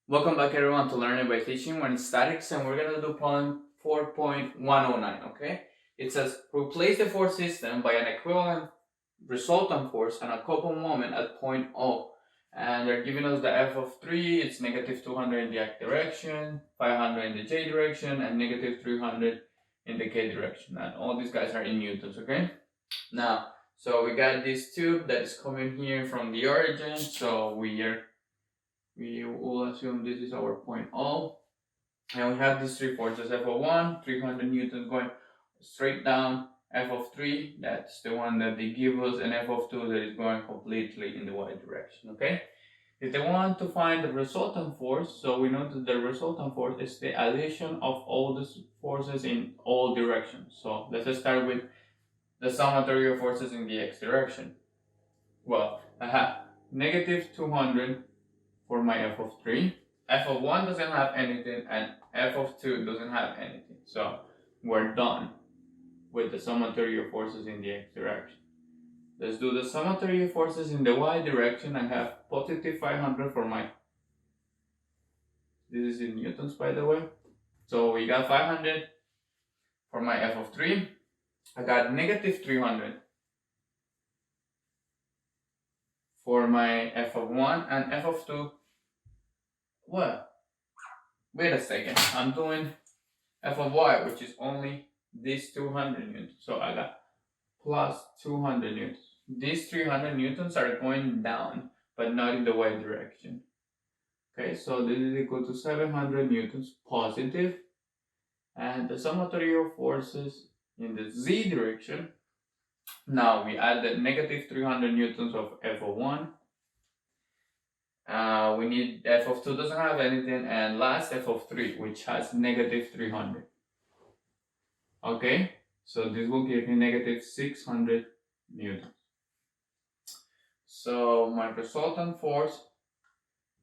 Welcome back everyone to Learning by Teaching when it's statics, and we're gonna do problem 4.109, okay? It says replace the force system by an equivalent resultant force and a coupled moment at point O. And they're giving us the f of 3, it's negative 200 in the x direction, 500 in the j direction, and negative 300 in the k direction. And all these guys are in newtons, okay? Now, so we got this tube that is coming here from the origin, so we will assume this is our point O, and we have these three forces: F of 1, 300 newtons going straight down, F of 3, that's the one that they give us, and F of 2 that is going completely in the y direction, okay? If they want to find the resultant force, so we know that the resultant force is the addition of all the forces in all directions. So let's just start with the summatory of forces in the x direction. Well, I have negative 200 for my f of 3. F of 1 doesn't have anything, and f of 2 doesn't have anything. So we're done with the summatory of forces in the x direction. Let's do the summatory of forces in the y direction. I have positive 500 for my, this is in newtons by the way. So we got 500 for my f of 3. I got negative 300 for my f of 1, and f of 2, well, wait a second, I'm doing f of y, which is only this 200 newtons. So I got plus 200 newtons. These 300 newtons are going down, but not in the y direction. Okay, so this is equal to 700 newtons positive. And the summatory of forces in the z direction, now we add the negative 300 newtons of f of 1. We need f of 2 doesn't have anything, and last f of 3, which has negative 300. Okay, so this will give me negative 600 newtons. So my resultant force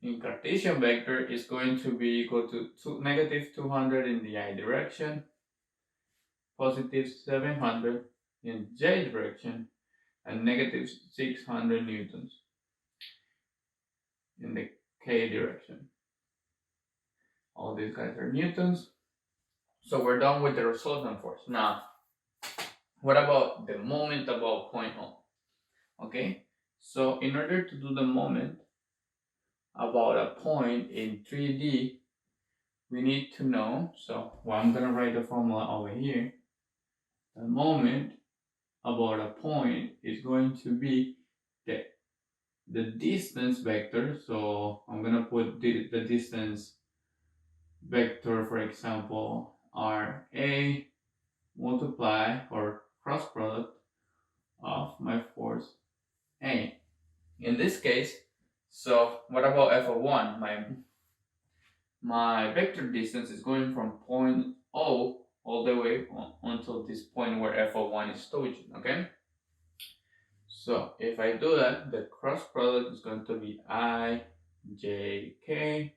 in Cartesian vector is going to be equal to negative 200 in the I direction, positive 700 in J direction, and negative 600 newtons in the K direction. All these guys are newtons. So we're done with the resultant force. Now, what about the moment about point O? Okay, so in order to do the moment about a point in 3D, we need to know, so I'm going to write the formula over here. The moment about a point is going to be the distance vector. So I'm going to put the distance vector, for example, RA multiply or cross product of my force A. In this case, so what about f of 1? My vector distance is going from point O all the way until this point where f of 1 is touching, okay? So if I do that, the cross product is going to be I, J, K,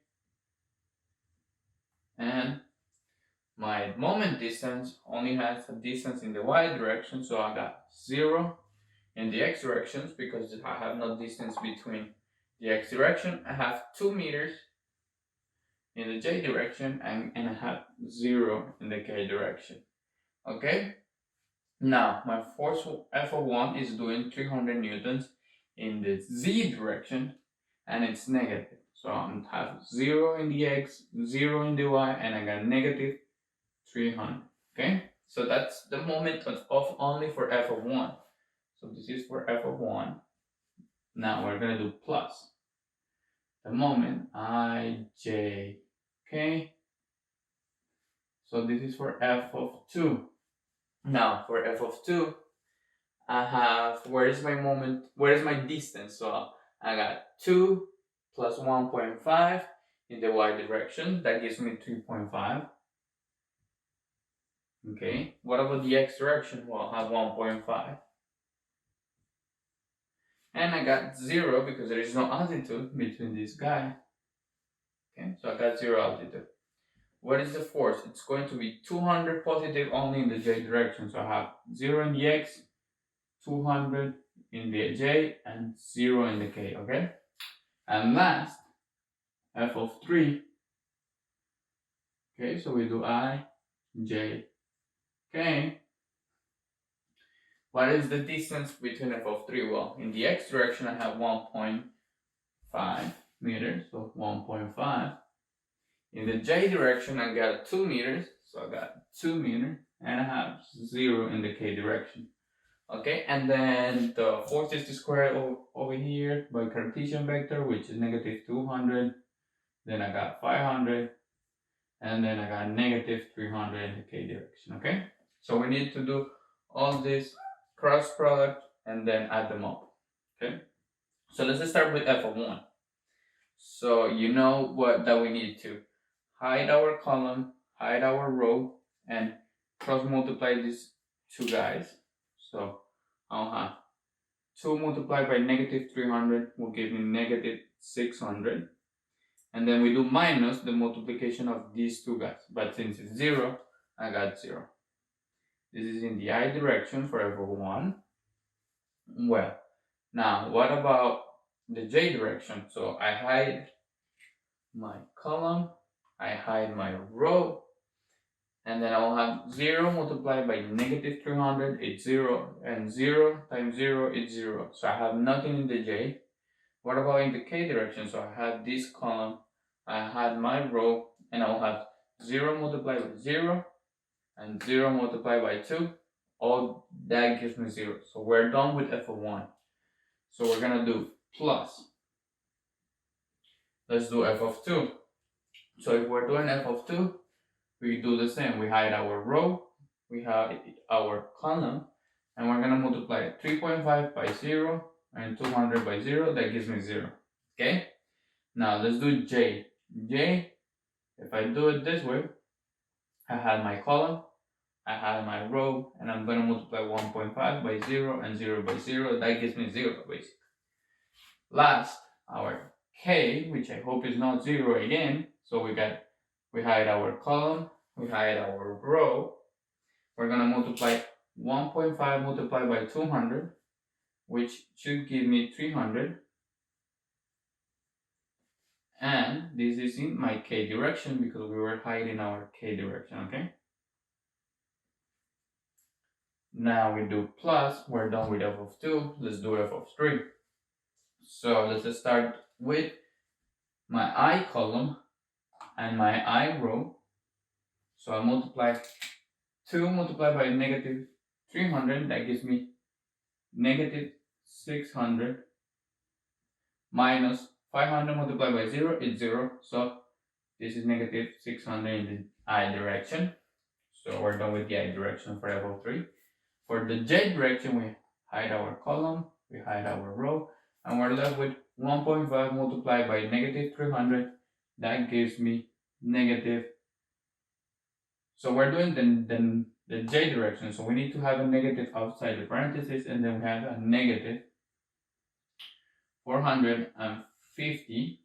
and my moment distance only has a distance in the y direction, so I got 0 in the x directions because I have no distance between the x direction. I have 2 meters in the j direction, and I have 0 in the k direction. Okay? Now, my force F of 1 is doing 300 newtons in the z direction, and it's negative. So I have 0 in the x, 0 in the y, and I got negative 300. Okay? So that's the moment of only for F of 1. So this is for F of 1. Now we're going to do plus the moment I, j, k. So this is for F of 2. Now for F of 2, I have, where is my moment, where is my distance? So I got 2 plus 1.5 in the y direction. That gives me 3.5. Okay, what about the x direction? Well, I have 1.5. And I got 0 because there is no altitude between this guy. Okay, so I got 0 altitude. What is the force? It's going to be 200 positive only in the j direction. So I have 0 in the x, 200 in the j, and 0 in the k, okay? And last, f of 3. Okay, so we do I, j, k. What is the distance between f of 3? Well, in the x direction I have 1.5 meters, so 1.5. In the j direction I got 2 meters, so I got 2 meters, and I have 0 in the k direction. Okay, and then the force is squared over here by Cartesian vector, which is negative 200. Then I got 500, and then I got negative 300 in the k direction. Okay, so we need to do all this cross product and then add them up. Okay, so let's start with f of 1. So you know what that we need to hide our column, hide our row, and cross multiply these two guys. So I'll have 2 multiplied by negative 300 will give me negative 600. And then we do minus the multiplication of these two guys. But since it's 0, I got 0. This is in the I direction for f of 1. Well, now what about the j direction? So I hide my column, I hide my row, and then I'll have 0 multiplied by negative 300, it's 0, and 0 times 0 is 0. So I have nothing in the j. What about in the k direction? So I have this column, I had my row, and I'll have 0 multiplied by 0, and 0 multiplied by 2. All that gives me 0. So we're done with f of 1. So we're going to do plus. Let's do f of 2. So if we're doing f of 2, we do the same. We hide our row, we hide our column, and we're going to multiply 3.5 by 0 and 200 by 0. That gives me 0. Okay? Now let's do j. J, if I do it this way, I have my column, I have my row, and I'm going to multiply 1.5 by 0 and 0 by 0. That gives me 0 basically. Last, our k, which I hope is not 0 again. So we hide our column, we hide our row. We're going to multiply 1.5 multiplied by 200, which should give me 300. And this is in my k direction because we were hiding our k direction, okay? Now we do plus, we're done with f of 2, let's do f of 3. So let's start with my I column and my I row. So I multiply 2 multiplied by negative 300, that gives me negative 600 minus 500 multiplied by 0 is 0. So this is negative 600 in the I direction. So we're done with the I direction for f of 3. For the j direction, we hide our column, we hide our row, and we're left with 1.5 multiplied by negative 300. That gives me negative. So we're doing the j direction, so we need to have a negative outside the parentheses, and then we have a negative 450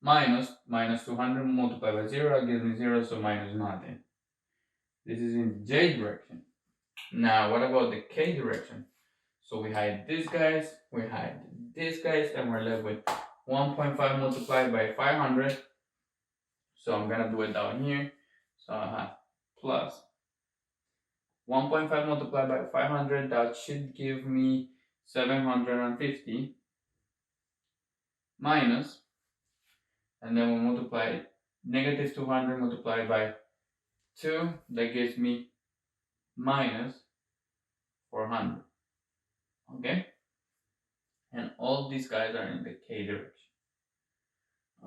minus 200 multiplied by 0, that gives me 0, so minus nothing. This is in the j direction. Now, what about the k direction? So we hide these guys, we hide these guys, and we're left with 1.5 multiplied by 500. So I'm gonna do it down here. So I have plus 1.5 multiplied by 500, that should give me 750 minus, and then we multiply negative 200 multiplied by 2, that gives me minus 400. Okay? And all these guys are in the k direction.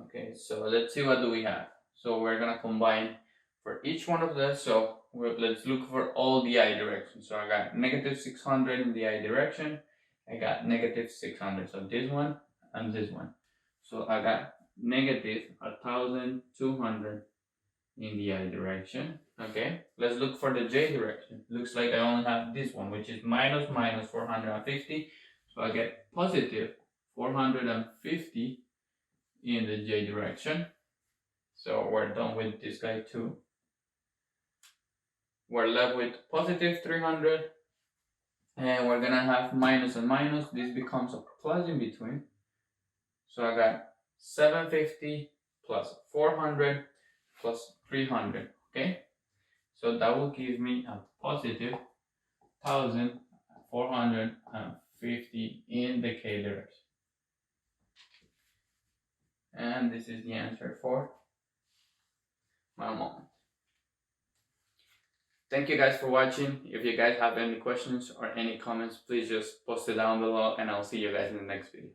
Okay, so let's see what do we have. So we're gonna combine for each one of this. So let's look for all the I directions. So I got negative 600 in the I direction. I got negative 600. So this one and this one. So I got negative 1200 in the I direction. Okay, let's look for the j direction. Looks like I only have this one, which is minus 450. So I get positive 450 in the j direction. So we're done with this guy too. We're left with positive 300, and we're gonna have minus and minus. This becomes a plus in between. So I got 750 plus 400 plus 300, okay? So that will give me a positive 1,450 indicators. And this is the answer for my moment. Thank you guys for watching. If you guys have any questions or any comments, please just post it down below and I'll see you guys in the next video.